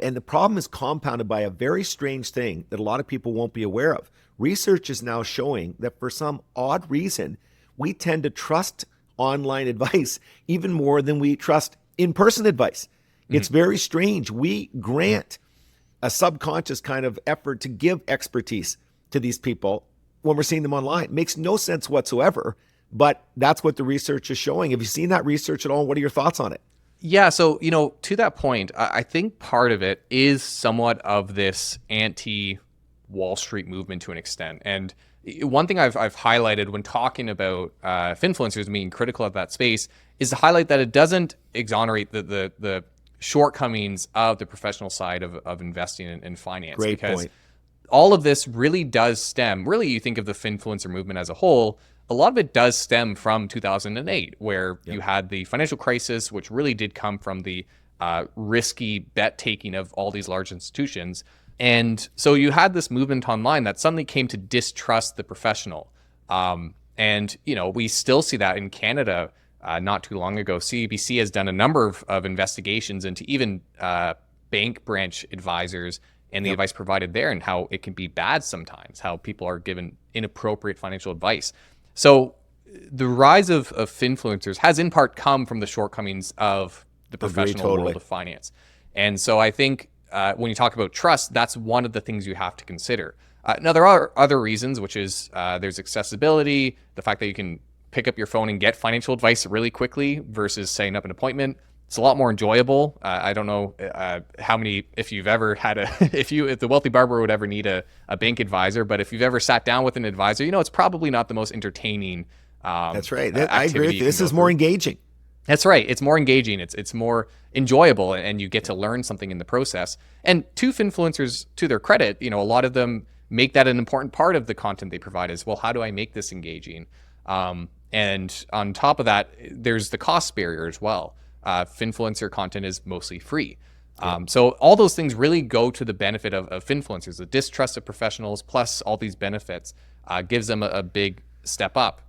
And the problem is compounded by a very strange thing that a lot of people won't be aware of. Research is now showing that for some odd reason, we tend to trust online advice even more than we trust in-person advice. It's very strange. We grant a subconscious kind of effort to give expertise to these people when we're seeing them online. It makes no sense whatsoever, but that's what the research is showing. Have you seen that research at all? What are your thoughts on it? Yeah, so, to that point, I think part of it is somewhat of this anti-Wall Street movement to an extent. And one thing I've highlighted when talking about Finfluencers and being critical of that space is to highlight that it doesn't exonerate the shortcomings of the professional side of investing in finance. Great because point. all of this really does stem, really, you think of the Finfluencer movement as a whole, a lot of it does stem from 2008, where you had the financial crisis, which really did come from the risky bet taking of all these large institutions. And so you had this movement online that suddenly came to distrust the professional. And we still see that in Canada. Not too long ago, CBC has done a number of investigations into even bank branch advisors and the advice provided there, and how it can be bad sometimes, how people are given inappropriate financial advice. So the rise of Finfluencers has in part come from the shortcomings of the professional world of finance. And so I think when you talk about trust, that's one of the things you have to consider. Now, there are other reasons, which is there's accessibility, the fact that you can pick up your phone and get financial advice really quickly versus setting up an appointment. It's a lot more enjoyable. I don't know how many, if you've ever had if the wealthy barber would ever need a bank advisor, but if you've ever sat down with an advisor, it's probably not the most entertaining. That's right. I agree with you. This is more engaging. That's right. It's more engaging. It's more enjoyable, and you get to learn something in the process. And to Finfluencers, to their credit, a lot of them make that an important part of the content they provide as well. How do I make this engaging? And on top of that, there's the cost barrier as well. Finfluencer content is mostly free. So all those things really go to the benefit of Finfluencers. The distrust of professionals plus all these benefits gives them a big step up.